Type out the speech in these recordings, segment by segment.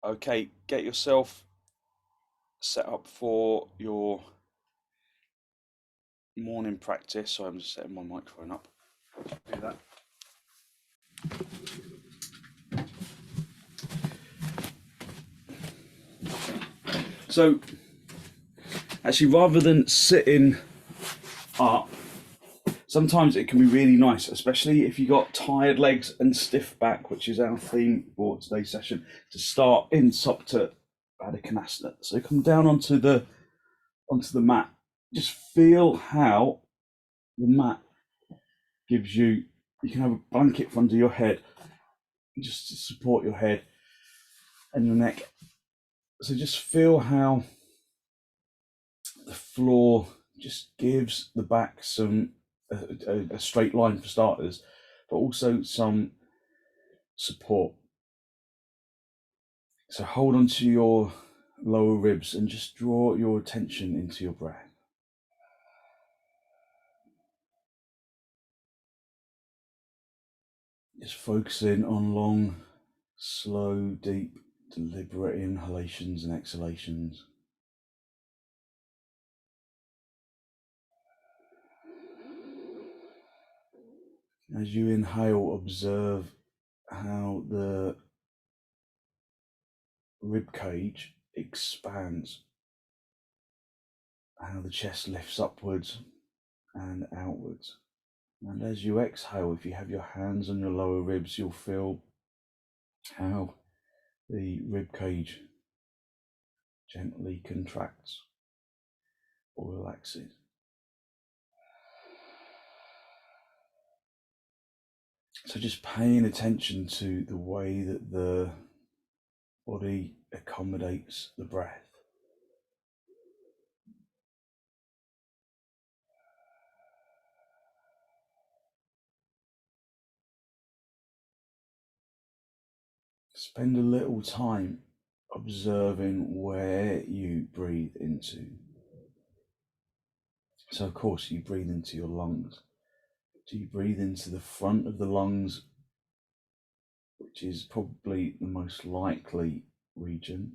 Okay, get yourself set up for your morning practice. So I'm just setting my microphone up. Do that. So, actually, rather than sitting up, sometimes it can be really nice, especially if you got tired legs and stiff back, which is our theme for today's session, to start in supta baddangulyasana. So come down onto the mat. Just feel how the mat gives you. You can have a blanket under your head, just to support your head and your neck. So just feel how the floor just gives the back some a straight line for starters, but also some support. So hold on to your lower ribs and just draw your attention into your breath. Just focusing on long, slow, deep, deliberate inhalations and exhalations. As you inhale, observe how the rib cage expands, how the chest lifts upwards and outwards. And as you exhale, if you have your hands on your lower ribs, you'll feel how the rib cage gently contracts or relaxes. So just paying attention to the way that the body accommodates the breath. Spend a little time observing where you breathe into. So of course you breathe into your lungs. Do you breathe into the front of the lungs, which is probably the most likely region?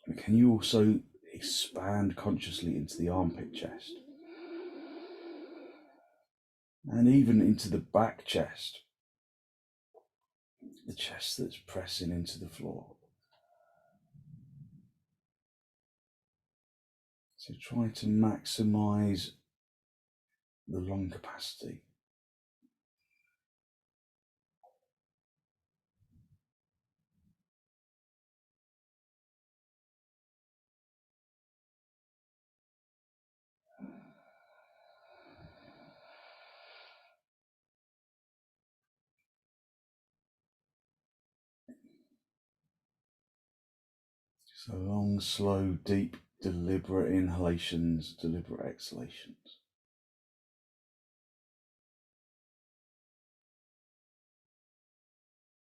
And can you also expand consciously into the armpit chest? And even into the back chest, the chest that's pressing into the floor. So try to maximize the lung capacity. So long, slow, deep, deliberate inhalations, deliberate exhalations.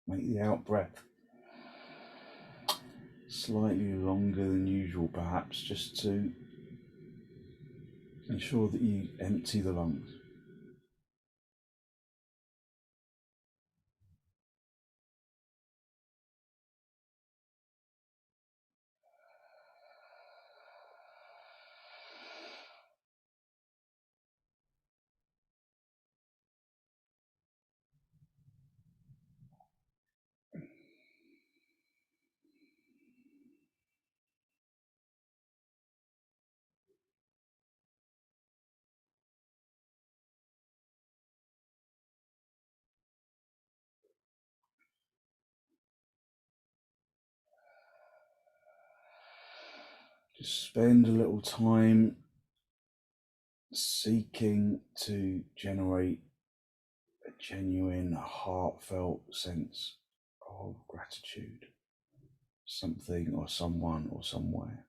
Make the out breath slightly longer than usual, perhaps, just to ensure that you empty the lungs. Just spend a little time seeking to generate a genuine, heartfelt sense of gratitude, something or someone or somewhere.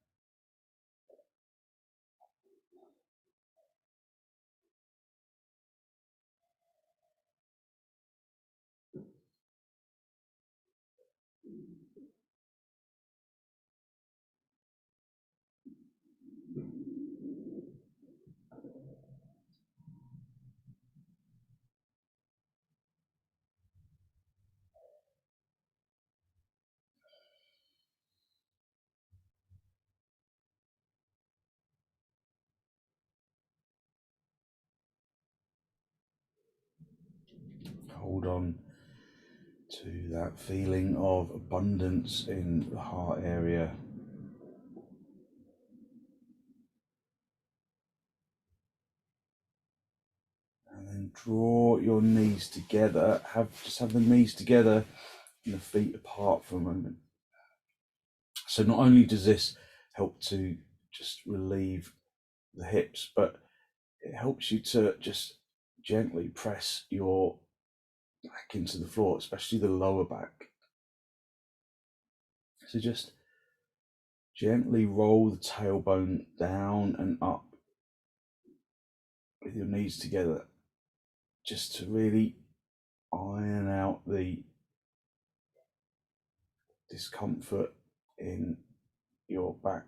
hold on to that feeling of abundance in the heart area. And then draw your knees together. Just have the knees together and the feet apart for a moment. So not only does this help to just relieve the hips, but it helps you to just gently press your back into the floor, especially the lower back. So just gently roll the tailbone down and up with your knees together, just to really iron out the discomfort in your back.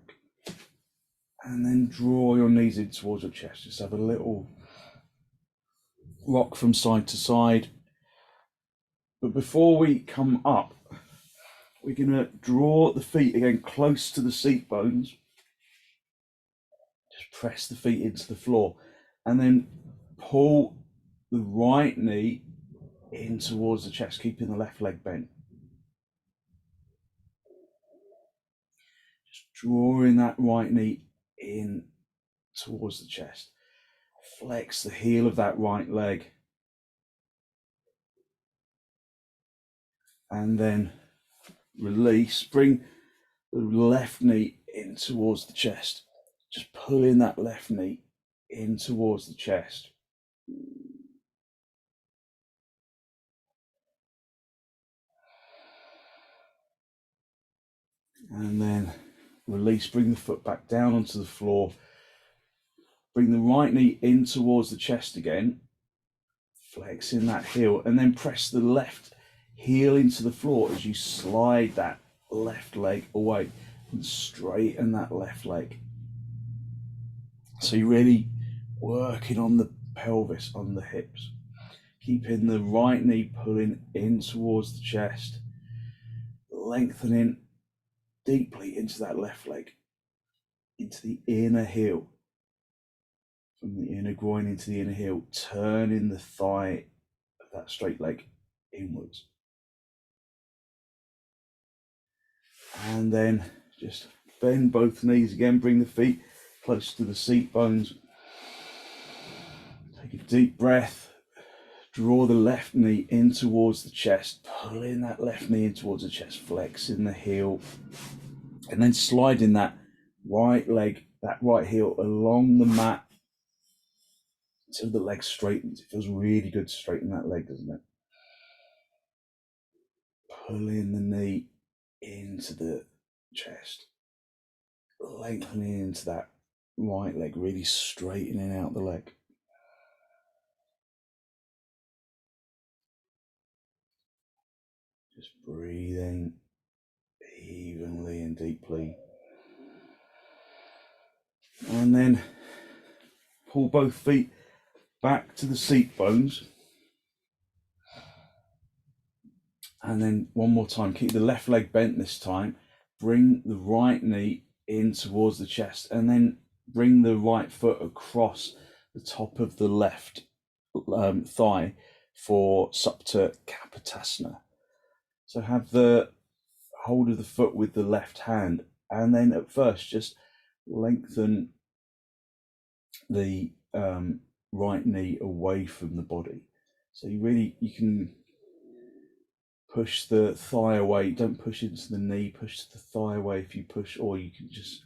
And then draw your knees in towards your chest. Just have a little rock from side to side. But before we come up, we're going to draw the feet again close to the seat bones. Just press the feet into the floor and then pull the right knee in towards the chest, keeping the left leg bent. Just drawing that right knee in towards the chest. Flex the heel of that right leg. And then release. Bring the left knee in towards the chest. Just pulling that left knee in towards the chest. And then release. Bring the foot back down onto the floor. Bring the right knee in towards the chest again. Flexing that heel. And then press the left heel into the floor as you slide that left leg away and straighten that left leg. So you're really working on the pelvis, on the hips. Keeping the right knee pulling in towards the chest. Lengthening deeply into that left leg. Into the inner heel. From the inner groin into the inner heel. Turning the thigh of that straight leg inwards. And then just bend both knees again. Bring the feet close to the seat bones. Take a deep breath. Draw the left knee in towards the chest. Pulling that left knee in towards the chest. Flexing the heel. And then sliding that right leg, that right heel along the mat until the leg straightens. It feels really good to straighten that leg, doesn't it? Pulling the knee into the chest. Lengthening into that right leg, really straightening out the leg. Just breathing evenly and deeply. And then pull both feet back to the seat bones. And then one more time, keep the left leg bent this time. Bring the right knee in towards the chest and then bring the right foot across the top of the left thigh for supta kapotasana. So have the hold of the foot with the left hand, and then at first just lengthen the right knee away from the body. So you can push the thigh away. Don't push into the knee, push the thigh away if you push, or you can just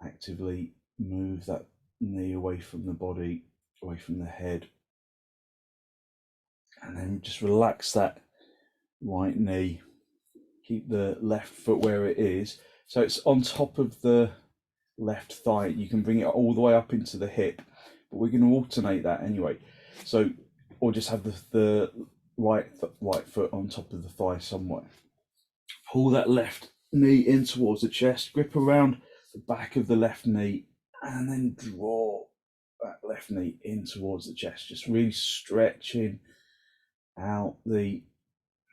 actively move that knee away from the body, away from the head. And then just relax that right knee. Keep the left foot where it is. So it's on top of the left thigh. You can bring it all the way up into the hip, but we're going to alternate that anyway. So, or just have the right foot on top of the thigh somewhere. Pull that left knee in towards the chest, grip around the back of the left knee, and then draw that left knee in towards the chest, just really stretching out the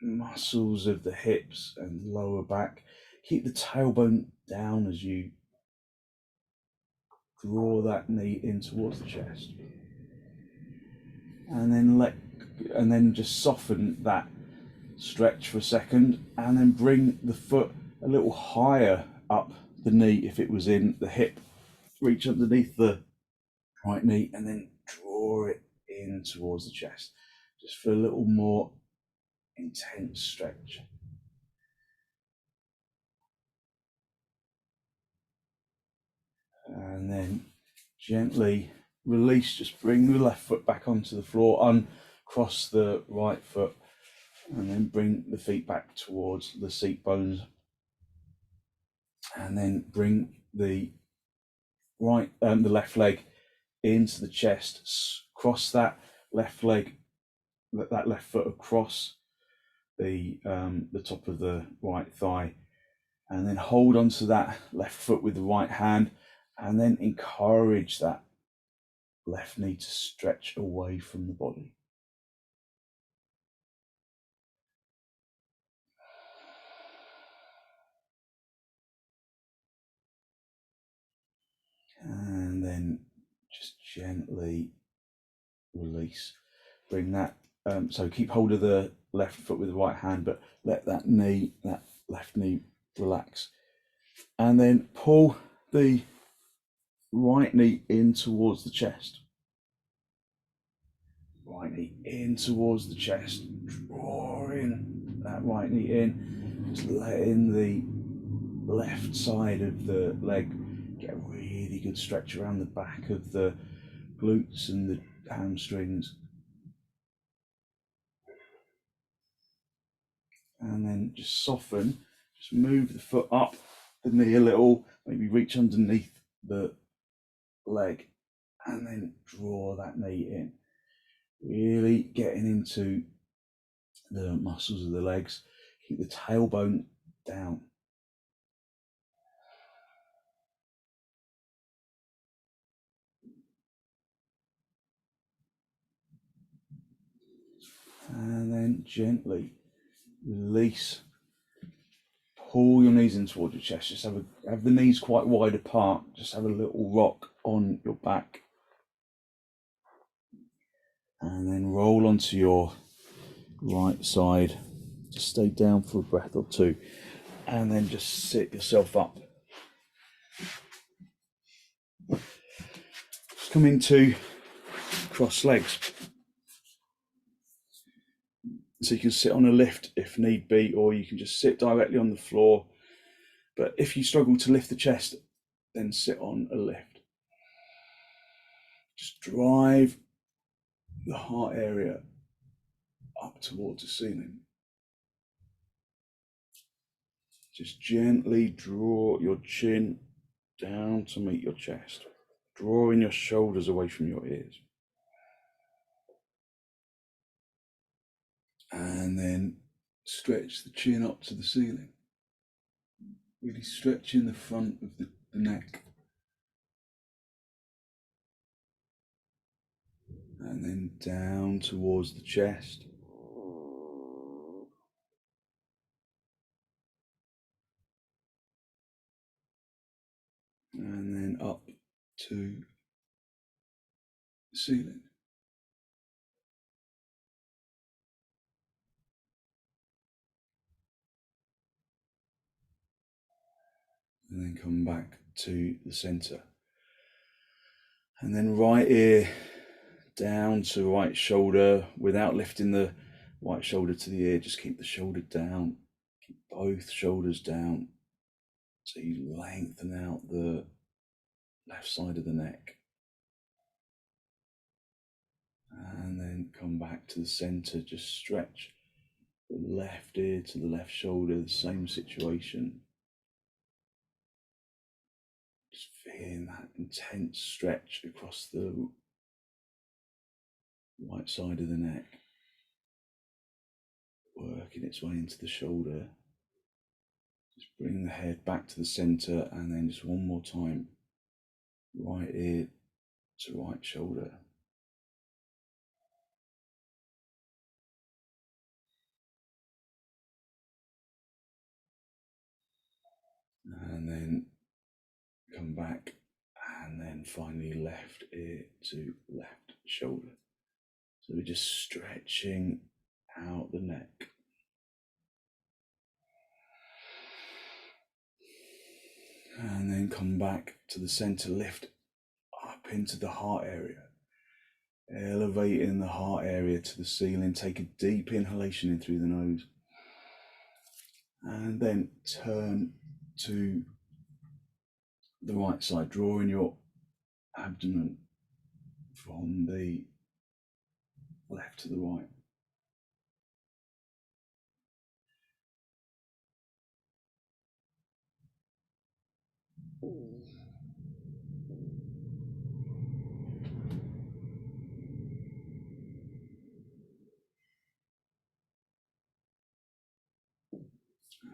muscles of the hips and lower back. Keep the tailbone down as you draw that knee in towards the chest. And then let and then just soften that stretch for a second, and then bring the foot a little higher up the knee if it was in the hip. Reach underneath the right knee and then draw it in towards the chest, just for a little more intense stretch. And then gently release, just bring the left foot back onto the floor, uncross the right foot, and then bring the feet back towards the seat bones, and then bring the the left leg into the chest, cross that left leg, that left foot across the top of the right thigh, and then hold onto that left foot with the right hand, and then encourage that left knee to stretch away from the body. And then just gently release. Bring that, so keep hold of the left foot with the right hand, but let that left knee relax. And then pull the right knee in towards the chest. Right knee in towards the chest. Drawing that right knee in. Just letting the left side of the leg get a really good stretch around the back of the glutes and the hamstrings. And then just soften, just move the foot up the knee a little, maybe reach underneath the leg, and then draw that knee in. Really getting into the muscles of the legs. Keep the tailbone down. And then gently release. Pull your knees in towards your chest. Just have the knees quite wide apart. Just have a little rock on your back. And then roll onto your right side. Just stay down for a breath or two. And then just sit yourself up. Just come into cross legs. So you can sit on a lift if need be, or you can just sit directly on the floor. But if you struggle to lift the chest, then sit on a lift. Just drive the heart area up towards the ceiling. Just gently draw your chin down to meet your chest, drawing your shoulders away from your ears. And then stretch the chin up to the ceiling. Really stretching the front of the neck. And then down towards the chest. And then up to the ceiling. And then come back to the center. And then right ear down to right shoulder without lifting the right shoulder to the ear. Just keep the shoulder down. Keep both shoulders down. So you lengthen out the left side of the neck. And then come back to the center. Just stretch the left ear to the left shoulder. The same situation. Just feeling that intense stretch across the right side of the neck, working its way into the shoulder. Just bring the head back to the center, and then just one more time, right ear to right shoulder. And then come back, and then finally left ear to left shoulder. So we're just stretching out the neck. And then come back to the center, lift up into the heart area. Elevating the heart area to the ceiling. Take a deep inhalation in through the nose. And then turn to the right side, drawing your abdomen from the left to the right.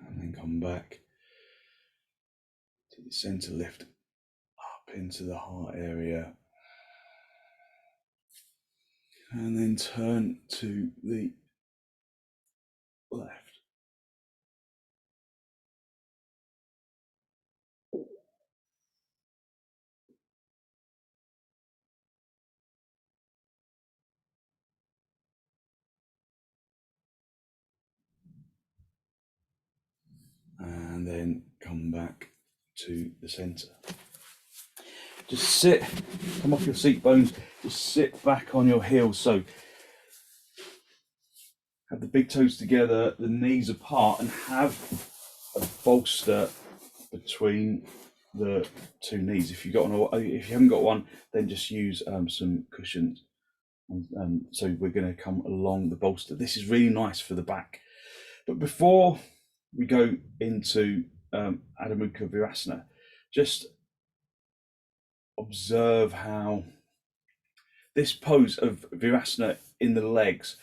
And then come back to the center, lift up into the heart area. And then turn to the left. And then come back to the center. Just sit, come off your seat bones, just sit back on your heels. So have the big toes together, the knees apart, and have a bolster between the two knees. If you haven't got one, then just use some cushions. So we're going to come along the bolster. This is really nice for the back. But before we go into Adho Mukha Virasana, just observe how this pose of Virasana in the legs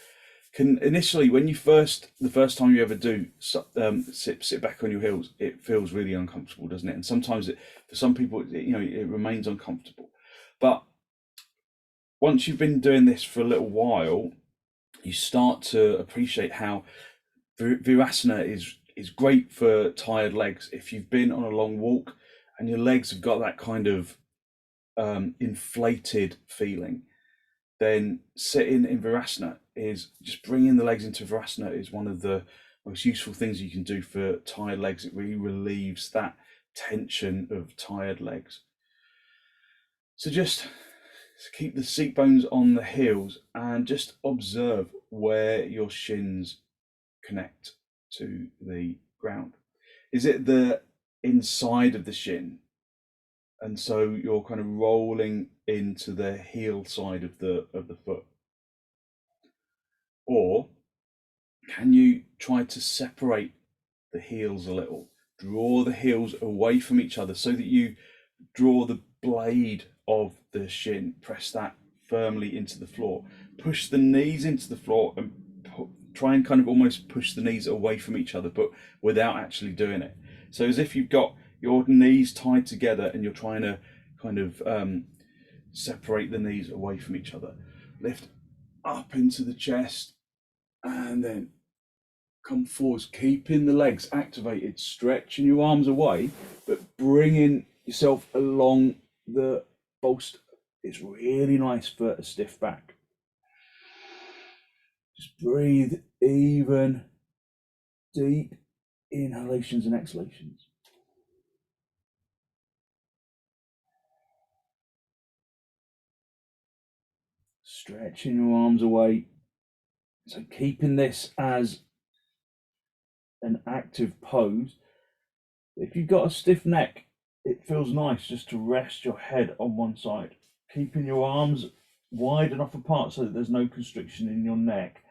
can initially, when the first time you ever do sit back on your heels, it feels really uncomfortable, doesn't it? And sometimes for some people, it remains uncomfortable. But once you've been doing this for a little while, you start to appreciate how Virasana is great for tired legs. If you've been on a long walk and your legs have got that kind of inflated feeling, then sitting in Virasana is just bringing the legs into Virasana is one of the most useful things you can do for tired legs. It really relieves that tension of tired legs. So just keep the seat bones on the heels and just observe where your shins connect to the ground. Is it the inside of the shin? And so you're kind of rolling into the heel side of the foot. Or can you try to separate the heels a little? Draw the heels away from each other so that you draw the blade of the shin, press that firmly into the floor. Push the knees into the floor and try and kind of almost push the knees away from each other, but without actually doing it. So as if you've got your knees tied together and you're trying to kind of separate the knees away from each other. Lift up into the chest and then come forwards, keeping the legs activated, stretching your arms away, but bringing yourself along the bolster. It's really nice for a stiff back. Just breathe even, deep inhalations and exhalations. Stretching your arms away. So keeping this as an active pose. If you've got a stiff neck, it feels nice just to rest your head on one side, keeping your arms wide enough apart so that there's no constriction in your neck,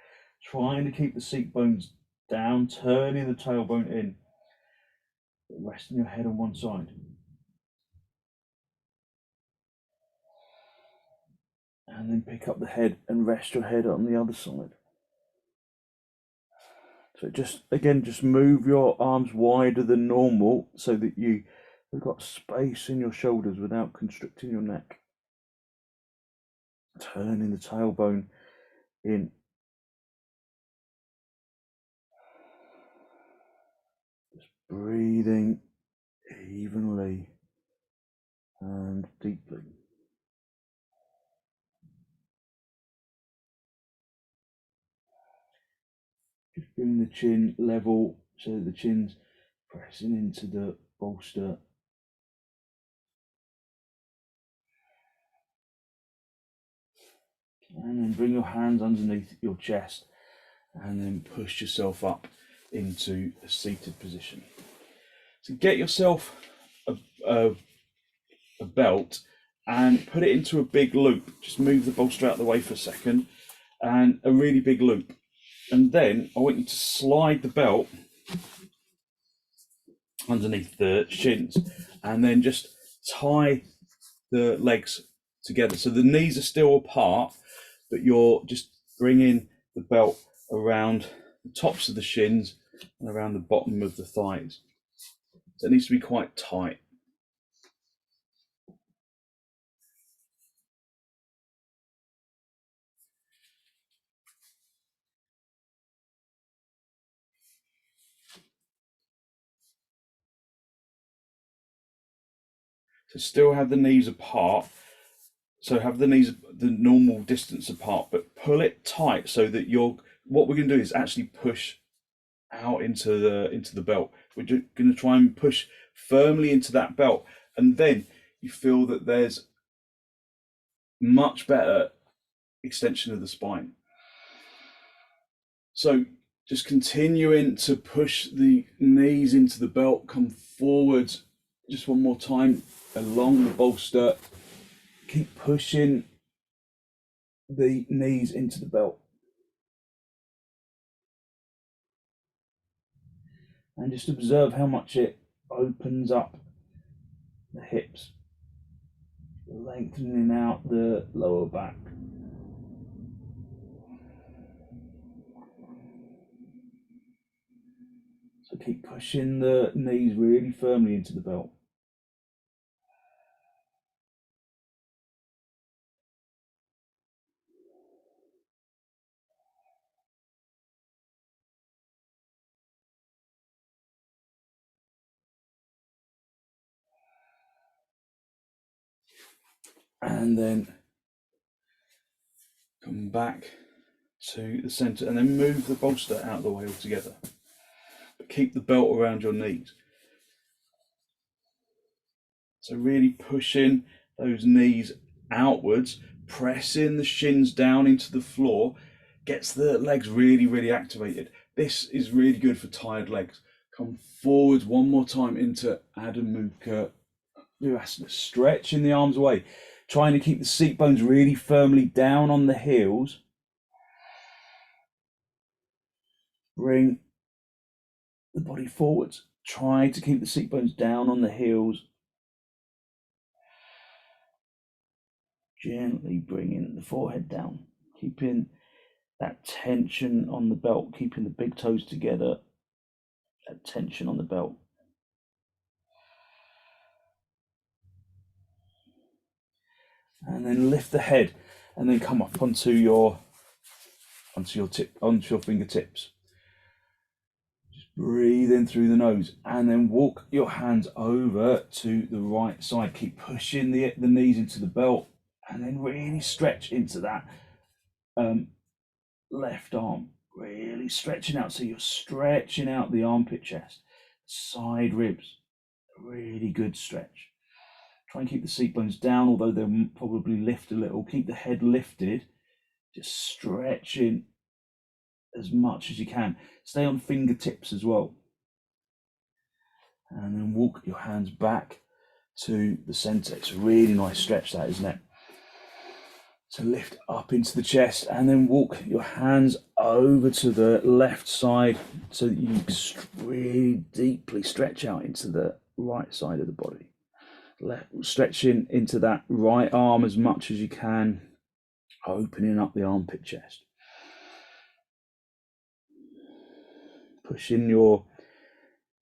trying to keep the seat bones down, turning the tailbone in, resting your head on one side. And then pick up the head and rest your head on the other side. So just move your arms wider than normal so that you've got space in your shoulders without constricting your neck. Turning the tailbone in. Just breathing evenly and deeply. Bring the chin level so that the chin's pressing into the bolster. And then bring your hands underneath your chest and then push yourself up into a seated position. So get yourself a belt and put it into a big loop. Just move the bolster out of the way for a second, and a really big loop. And then I want you to slide the belt underneath the shins and then just tie the legs together. So the knees are still apart, but you're just bringing the belt around the tops of the shins and around the bottom of the thighs. So it needs to be quite tight. So still have the knees apart. So have the knees the normal distance apart, but pull it tight so that what we're going to do is actually push out into the belt. We're just going to try and push firmly into that belt, and then you feel that there's much better extension of the spine. So just continuing to push the knees into the belt, come forwards just one more time along the bolster. Keep pushing the knees into the belt. And just observe how much it opens up the hips, lengthening out the lower back. So keep pushing the knees really firmly into the belt. And then come back to the center and then move the bolster out of the way altogether. But keep the belt around your knees. So really pushing those knees outwards, pressing the shins down into the floor, gets the legs really, really activated. This is really good for tired legs. Come forwards one more time into Adho Mukha Virasana, stretching the arms away, trying to keep the seat bones really firmly down on the heels. Bring the body forwards. Try to keep the seat bones down on the heels. Gently bringing the forehead down, keeping that tension on the belt, keeping the big toes together, that tension on the belt. And then lift the head and then come up onto your fingertips. Just breathe in through the nose and then walk your hands over to the right side. Keep pushing the knees into the belt and then really stretch into that left arm, really stretching out. So you're stretching out the armpit chest, side ribs, really good stretch. Try and keep the seat bones down, although they'll probably lift a little. Keep the head lifted, just stretching as much as you can. Stay on fingertips as well. And then walk your hands back to the center. It's a really nice stretch, that, isn't it? So lift up into the chest and then walk your hands over to the left side so that you really deeply stretch out into the right side of the body. Stretching into that right arm as much as you can, opening up the armpit chest. Pushing your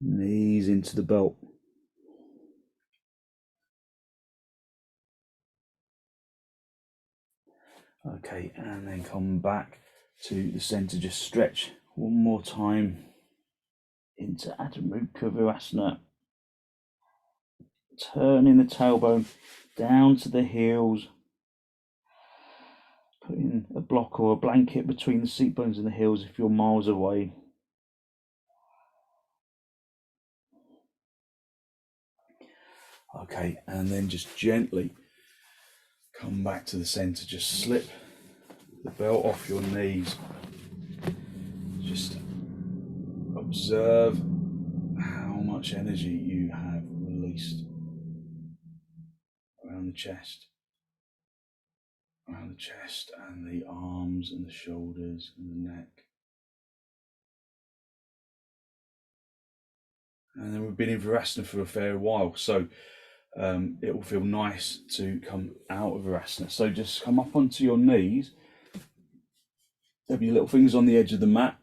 knees into the belt. Okay, and then come back to the center. Just stretch one more time into Adho Mukha Virasana. Turning the tailbone down to the heels. Putting a block or a blanket between the seat bones and the heels if you're miles away. Okay, and then just gently come back to the center. Just slip the belt off your knees. Just observe how much energy you have released around the chest. Around the chest and the arms and the shoulders and the neck. And then we've been in virasana for a fair while, so it will feel nice to come out of virasana. So just come up onto your knees. There'll be little fingers on the edge of the mat.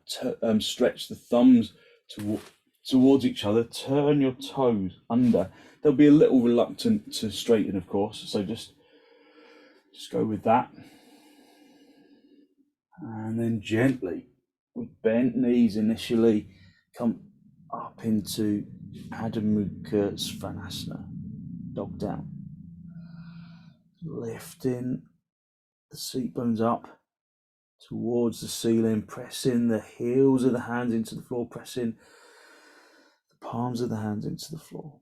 Stretch the thumbs towards each other. Turn your toes under. They'll be a little reluctant to straighten, of course, so just go with that. And then gently, with bent knees initially, come up into baddangulyasana, dog down. Lifting the seat bones up towards the ceiling, pressing the heels of the hands into the floor, pressing the palms of the hands into the floor.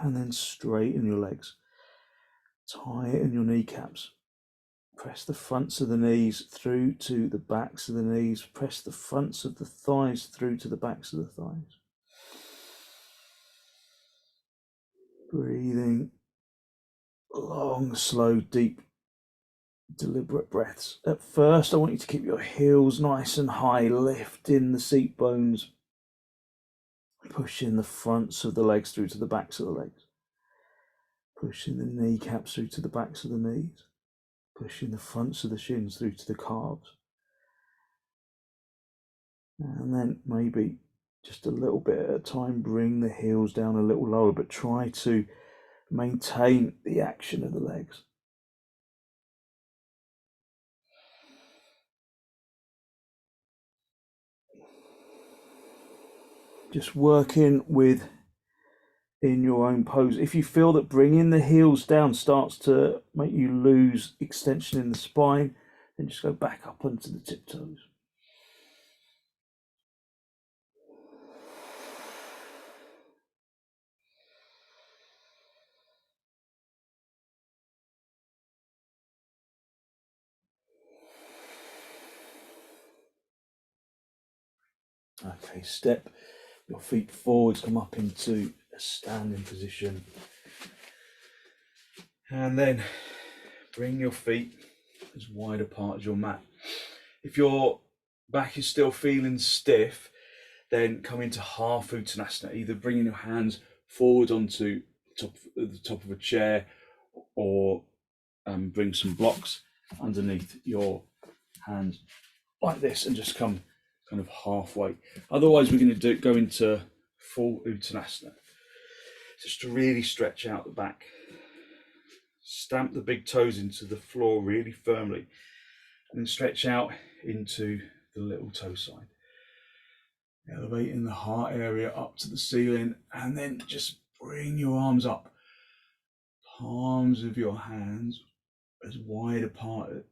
And then straighten your legs, tighten your kneecaps. Press the fronts of the knees through to the backs of the knees. Press the fronts of the thighs through to the backs of the thighs. Breathing long, slow, deep, deliberate breaths. At first, I want you to keep your heels nice and high, lifting the seat bones, pushing the fronts of the legs through to the backs of the legs, pushing the kneecaps through to the backs of the knees, pushing the fronts of the shins through to the calves. And then maybe just a little bit at a time, bring the heels down a little lower, but try to maintain the action of the legs. Just working with in your own pose. If you feel that bringing the heels down starts to make you lose extension in the spine, then just go back up onto the tiptoes. Okay, step your feet forwards, come up into a standing position. And then bring your feet as wide apart as your mat. If your back is still feeling stiff, then come into half uttanasana, either bringing your hands forward onto the top of a chair, or bring some blocks underneath your hands like this and just come kind of halfway. Otherwise, we're going to go into full uttanasana, just to really stretch out the back. Stamp the big toes into the floor really firmly, and then stretch out into the little toe side. Elevating the heart area up to the ceiling, and then just bring your arms up. Palms of your hands as wide apart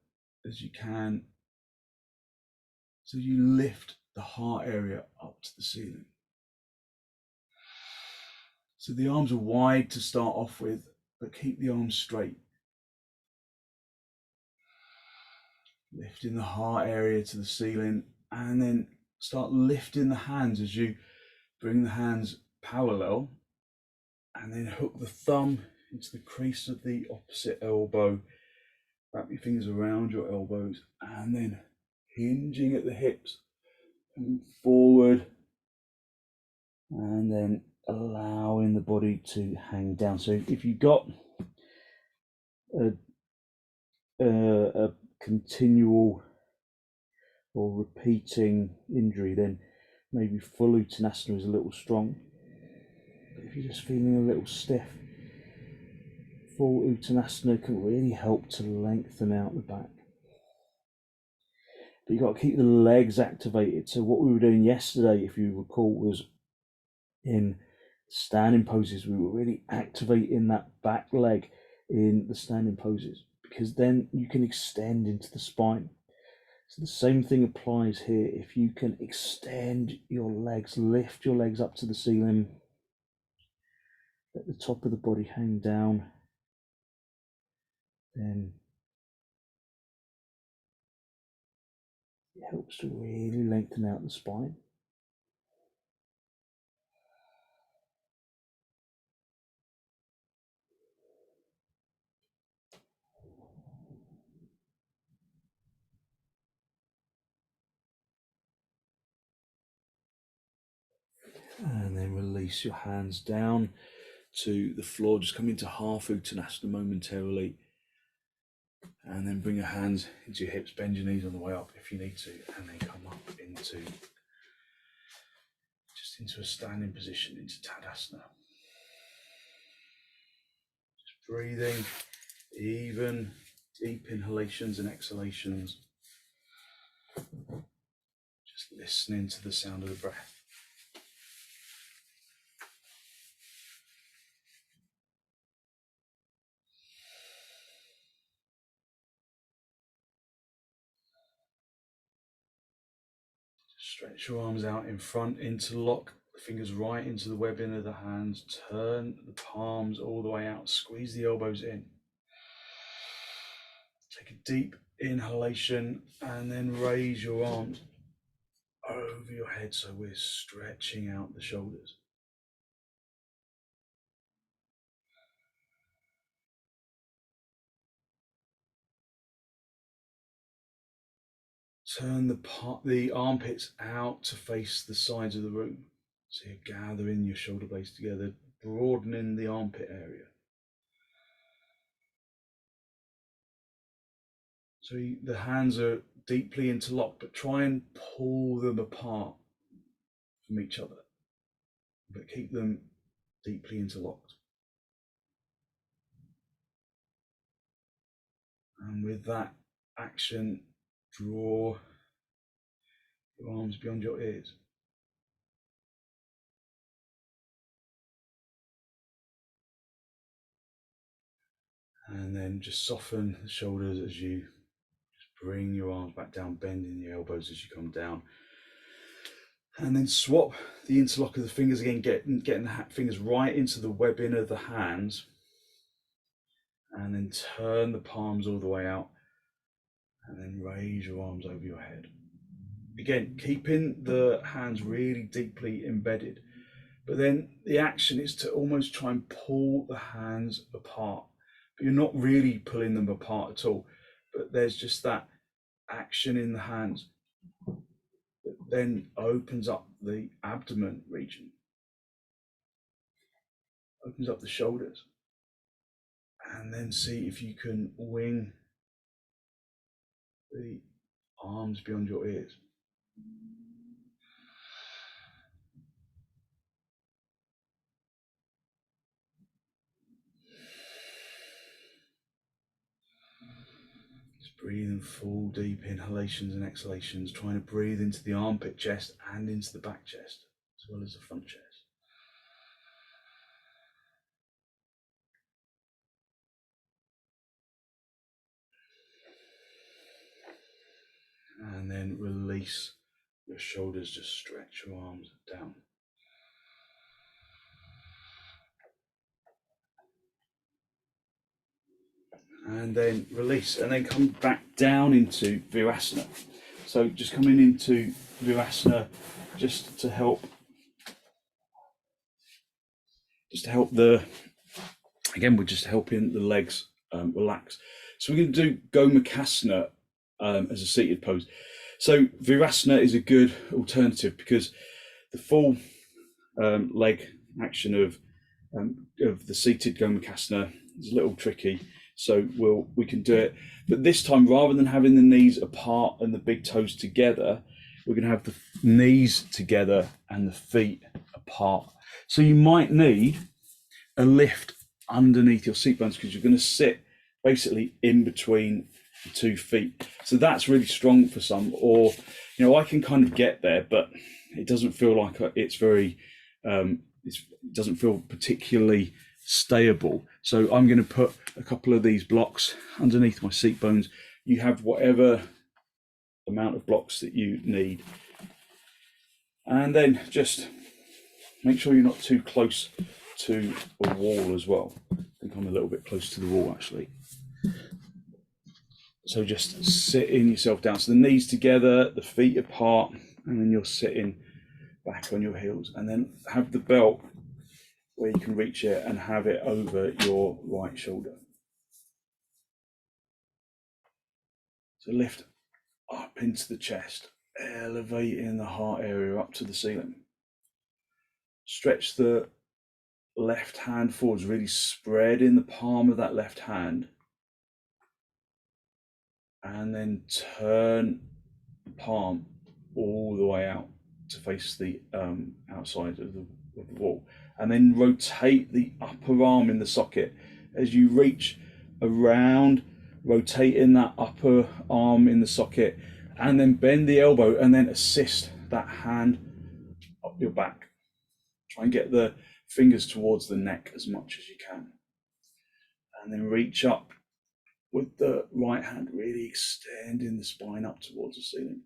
as you can, so you lift the heart area up to the ceiling. So the arms are wide to start off with, but keep the arms straight. Lifting the heart area to the ceiling, and then start lifting the hands as you bring the hands parallel, and then hook the thumb into the crease of the opposite elbow. Wrap your fingers around your elbows, and then hinging at the hips, coming forward, and then allowing the body to hang down. So if you've got a continual or repeating injury, then maybe full uttanasana is a little strong. But if you're just feeling a little stiff, full uttanasana can really help to lengthen out the back. But you've got to keep the legs activated. So what we were doing yesterday, if you recall, was in standing poses, we were really activating that back leg in the standing poses, because then you can extend into the spine. So the same thing applies here. If you can extend your legs, lift your legs up to the ceiling, let the top of the body hang down. Then it helps to really lengthen out the spine. And then release your hands down to the floor. Just come into half uttanasana momentarily. And then bring your hands into your hips, bend your knees on the way up if you need to, and then come up into a standing position, into Tadasana. Just breathing, even deep inhalations and exhalations. Just listening to the sound of the breath. Stretch your arms out in front, interlock the fingers right into the webbing of the hands, turn the palms all the way out, squeeze the elbows in. Take a deep inhalation and then raise your arms over your head so we're stretching out the shoulders. Turn the armpits out to face the sides of the room. So you're gathering your shoulder blades together, broadening the armpit area. So the hands are deeply interlocked, but try and pull them apart from each other, but keep them deeply interlocked. And with that action, draw your arms beyond your ears. And then just soften the shoulders as you just bring your arms back down, bending your elbows as you come down. And then swap the interlock of the fingers again, getting the fingers right into the webbing of the hands. And then turn the palms all the way out. And then raise your arms over your head. Again, keeping the hands really deeply embedded. But then the action is to almost try and pull the hands apart. But you're not really pulling them apart at all. But there's just that action in the hands that then opens up the abdomen region. Opens up the shoulders. And then see if you can wing the arms beyond your ears. Just breathing full, deep inhalations and exhalations, trying to breathe into the armpit chest and into the back chest, as well as the front chest. And then release your shoulders, just stretch your arms down. And then release, and then come back down into virasana. So just coming into virasana just to help again, we're just helping the legs relax. So we're going to do gomukhasana as a seated pose. So virasana is a good alternative because the full leg action of the seated gomukhasana is a little tricky. So we can do it, but this time rather than having the knees apart and the big toes together, we're going to have the knees together and the feet apart. So you might need a lift underneath your seat bones because you're going to sit basically in between the 2 feet. So that's really strong for some, or I can kind of get there, but it doesn't feel like it's very it doesn't feel particularly stable. So I'm going to put a couple of these blocks underneath my seat bones. You have whatever amount of blocks that you need, and then just make sure you're not too close to a wall as well. I think I'm a little bit close to the wall actually. So just sitting yourself down. So the knees together, the feet apart, and then you're sitting back on your heels. And then have the belt where you can reach it and have it over your right shoulder. So lift up into the chest, elevating the heart area up to the ceiling. Stretch the left hand forwards, really spread in the palm of that left hand. And then turn the palm all the way out to face the outside of the wall. And then rotate the upper arm in the socket as you reach around, rotating that upper arm in the socket, and then bend the elbow and then assist that hand up your back. Try and get the fingers towards the neck as much as you can. And then reach up with the right hand, really extending the spine up towards the ceiling.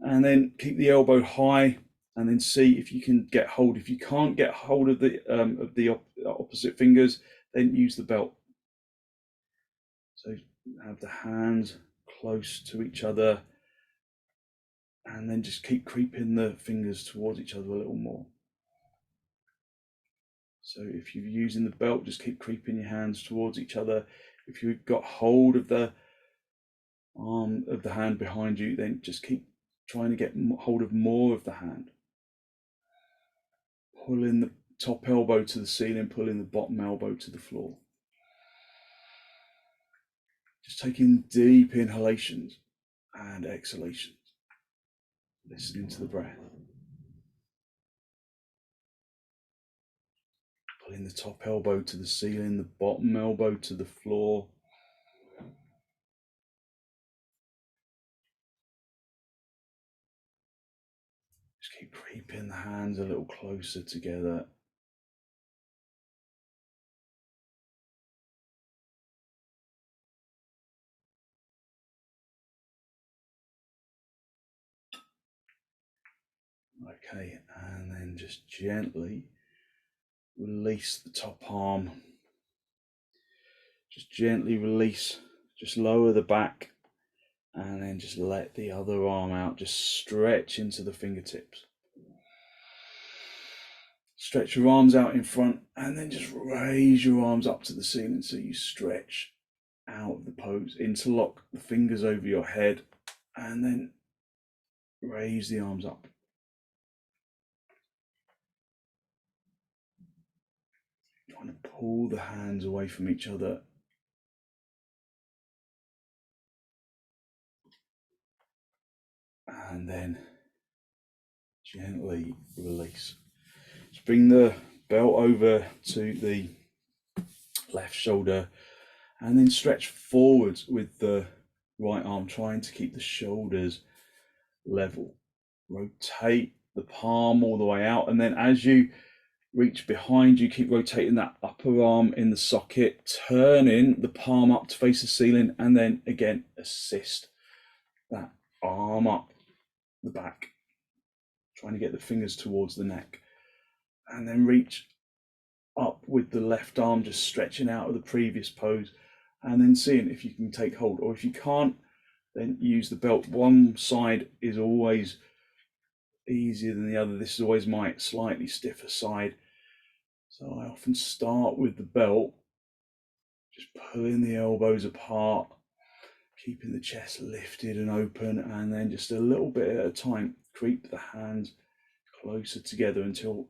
And then keep the elbow high, and then see if you can get hold. If you can't get hold of the opposite fingers, then use the belt. So have the hands close to each other, and then just keep creeping the fingers towards each other a little more. So if you're using the belt, just keep creeping your hands towards each other. If you've got hold of the arm of the hand behind you, then just keep trying to get hold of more of the hand. Pulling the top elbow to the ceiling, pulling the bottom elbow to the floor. Just taking deep inhalations and exhalations. Listening to the breath. Pulling the top elbow to the ceiling, the bottom elbow to the floor. Just keep creeping the hands a little closer together. Okay, and then just gently release the top arm. Just gently release, just lower the back, and then just let the other arm out. Just stretch into the fingertips. Stretch your arms out in front, and then just raise your arms up to the ceiling so you stretch out of the pose. Interlock the fingers over your head, and then raise the arms up. Trying to pull the hands away from each other. And then gently release. Just bring the belt over to the left shoulder, and then stretch forwards with the right arm, trying to keep the shoulders level. Rotate the palm all the way out, and then as you reach behind you, keep rotating that upper arm in the socket, turning the palm up to face the ceiling, and then again assist that arm up the back, trying to get the fingers towards the neck, and then reach up with the left arm, just stretching out of the previous pose, and then seeing if you can take hold, or if you can't, then use the belt. One side is always easier than the other. This is always my slightly stiffer side, so I often start with the belt, just pulling the elbows apart, keeping the chest lifted and open, and then just a little bit at a time, creep the hands closer together until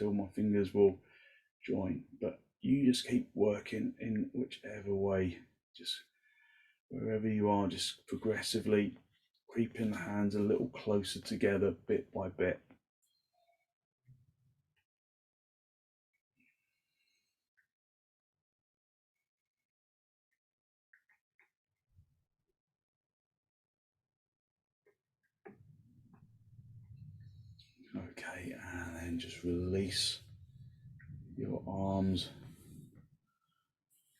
my fingers will join. But you just keep working in whichever way, just wherever you are, just progressively creeping the hands a little closer together bit by bit. Okay, and then just release your arms.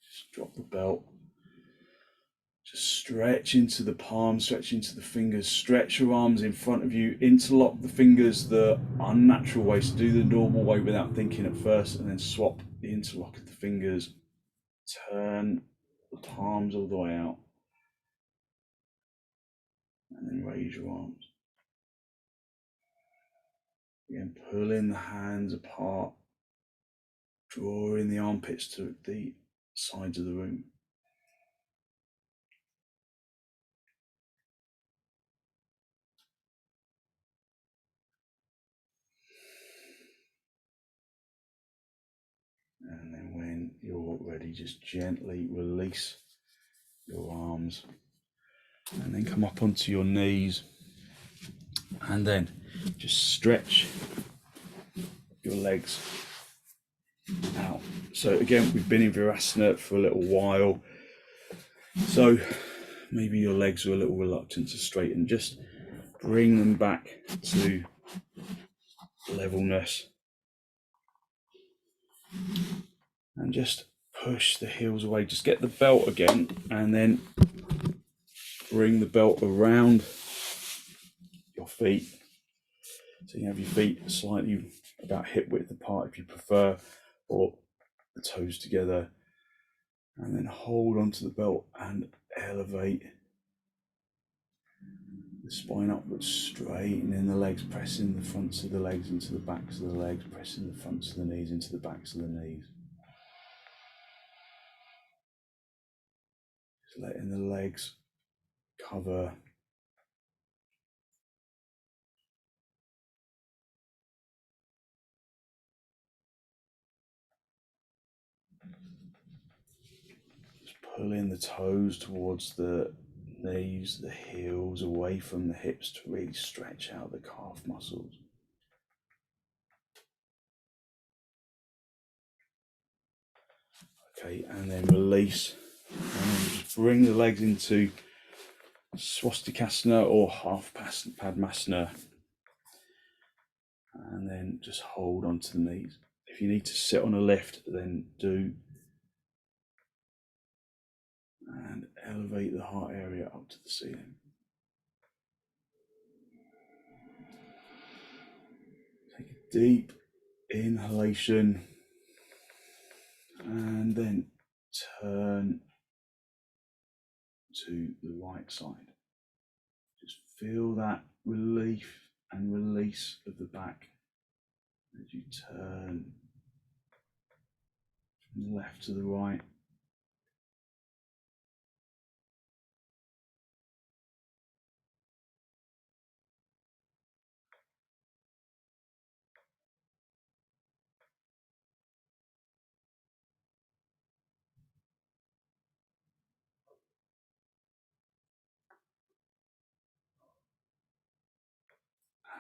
Just drop the belt. Just Stretch into the palms, stretch into the fingers, stretch your arms in front of you, interlock the fingers the unnatural way, so do the normal way without thinking at first, and then swap the interlock of the fingers. Turn the palms all the way out, and then raise your arms. Again, pulling the hands apart, drawing the armpits to the sides of the room. And then when you're ready, just gently release your arms and then come up onto your knees, and then just stretch your legs out. So again, we've been in virasana for a little while, so maybe your legs are a little reluctant to straighten. Just bring them back to levelness and just push the heels away. Just get the belt again, and then bring the belt around your feet, so you have your feet slightly about hip width apart if you prefer, or the toes together, and then hold onto the belt and elevate the spine upwards, straightening the legs, pressing the fronts of the legs into the backs of the legs, pressing the fronts of the knees into the backs of the knees. Just letting the legs cover pulling the toes towards the knees, the heels away from the hips to really stretch out the calf muscles. Okay, and then release, and then just bring the legs into swastikasana or half padmasana, and then just hold onto the knees. If you need to sit on a lift, then do, and elevate the heart area up to the ceiling. Take a deep inhalation, and then turn to the right side. Just feel that relief and release of the back as you turn from the left to the right.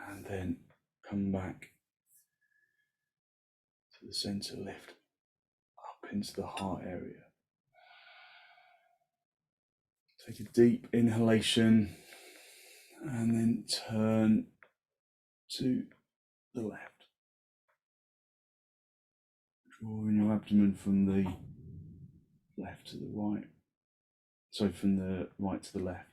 And then come back to the center, lift up into the heart area. Take a deep inhalation and then turn to the left. Drawing your abdomen from the left to the right. So from the right to the left.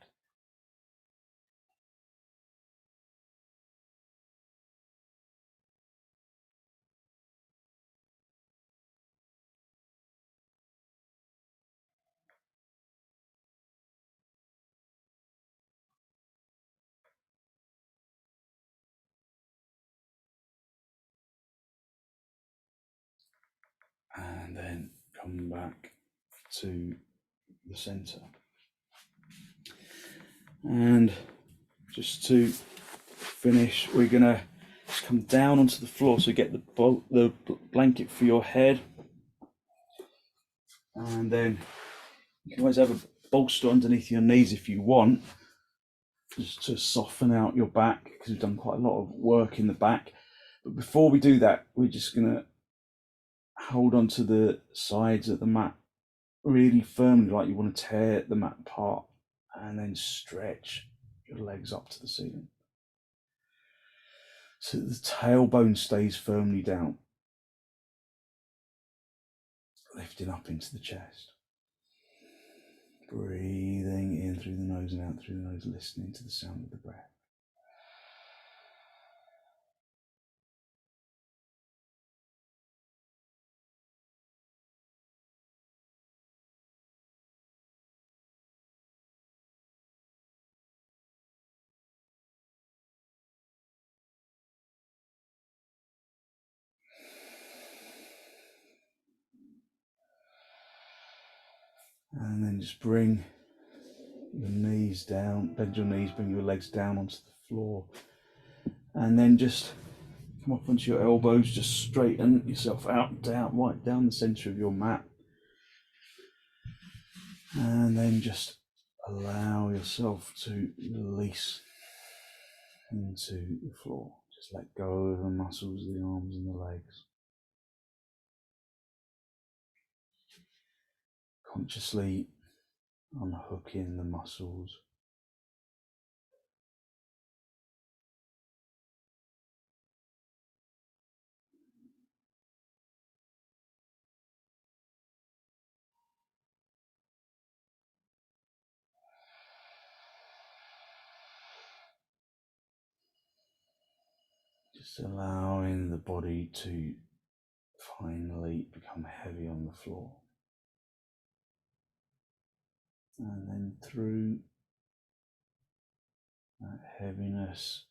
And then come back to the center. And just to finish, we're gonna come down onto the floor, so get the blanket for your head, and then you can always have a bolster underneath your knees if you want, just to soften out your back, because we've done quite a lot of work in the back. But before we do that, we're just gonna hold onto the sides of the mat really firmly, like you want to tear the mat apart, and then stretch your legs up to the ceiling so that the tailbone stays firmly down, lifting up into the chest. Breathing in through the nose and out through the nose, listening to the sound of the breath. And then just bring your knees down, bend your knees, bring your legs down onto the floor. And then just come up onto your elbows, just straighten yourself out, down, right down the center of your mat. And then just allow yourself to release into the floor. Just let go of the muscles of the arms and the legs. Consciously unhooking the muscles. Just allowing the body to finally become heavy on the floor. And then through that heaviness,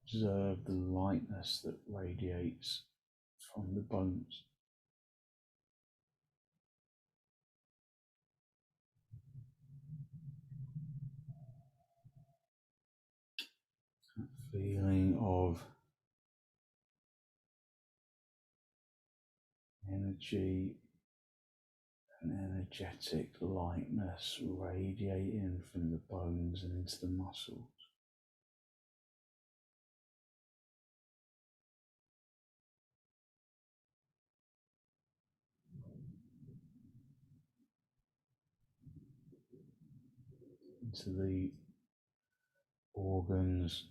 observe the lightness that radiates from the bones. That feeling of energy and energetic lightness radiating from the bones and into the muscles. Into the organs,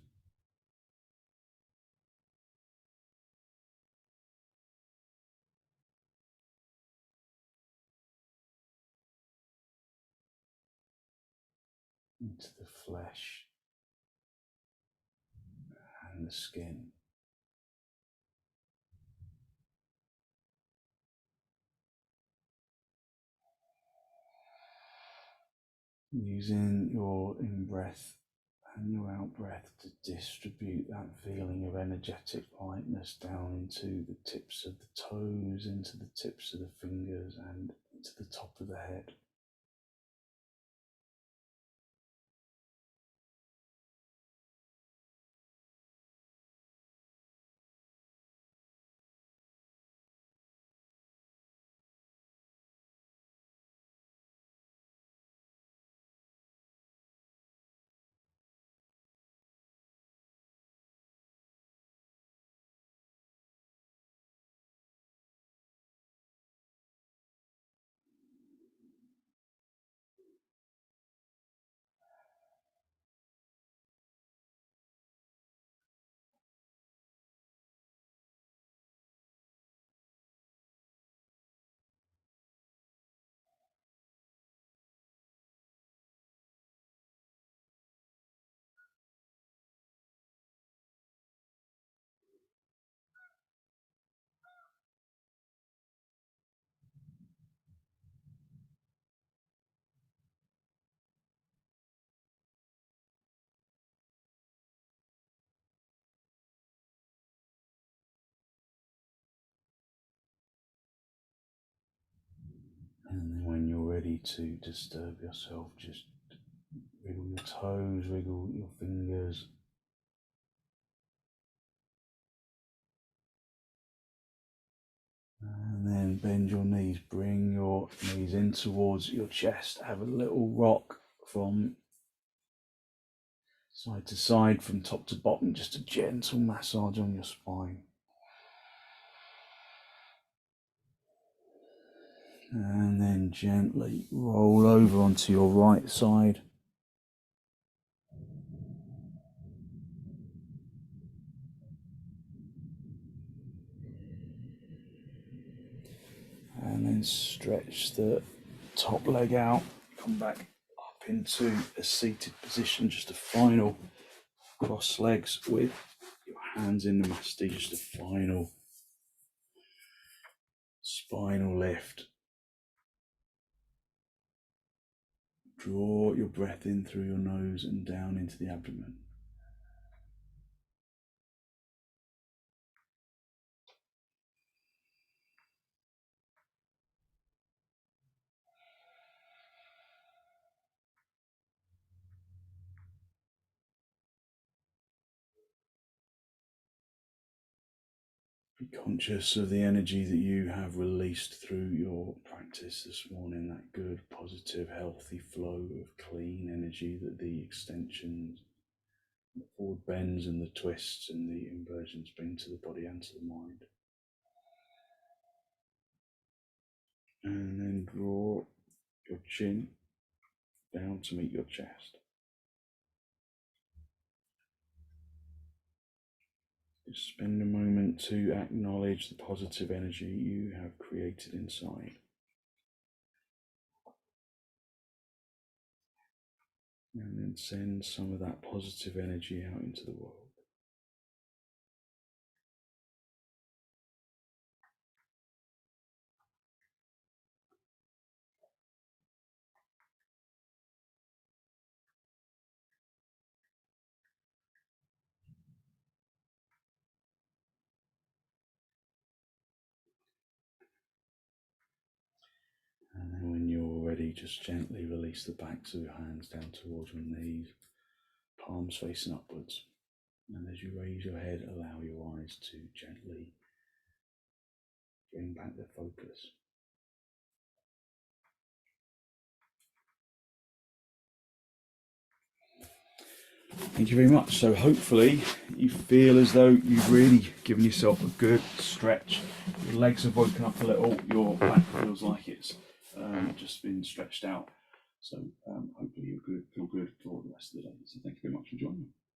into the flesh and the skin. Using your in-breath and your out-breath to distribute that feeling of energetic lightness down into the tips of the toes, into the tips of the fingers, and into the top of the head. And then when you're ready to disturb yourself, just wiggle your toes, wiggle your fingers. And then bend your knees, bring your knees in towards your chest. Have a little rock from side to side, from top to bottom, just a gentle massage on your spine. And then gently roll over onto your right side. And then stretch the top leg out, come back up into a seated position, just a final cross legs with your hands in the masti, just a final spinal lift. Draw your breath in through your nose and down into the abdomen. Be conscious of the energy that you have released through your practice this morning, that good, positive, healthy flow of clean energy that the extensions, the forward bends and the twists and the inversions bring to the body and to the mind. And then draw your chin down to meet your chest. Just spend a moment to acknowledge the positive energy you have created inside. And then send some of that positive energy out into the world. And then when you're ready, just gently release the backs of your hands down towards your knees, palms facing upwards. And as you raise your head, allow your eyes to gently bring back their focus. Thank you very much. So hopefully you feel as though you've really given yourself a good stretch. Your legs have woken up a little, your back feels like it's just been stretched out. So hopefully you'll feel good for the rest of the day. So thank you very much for joining me.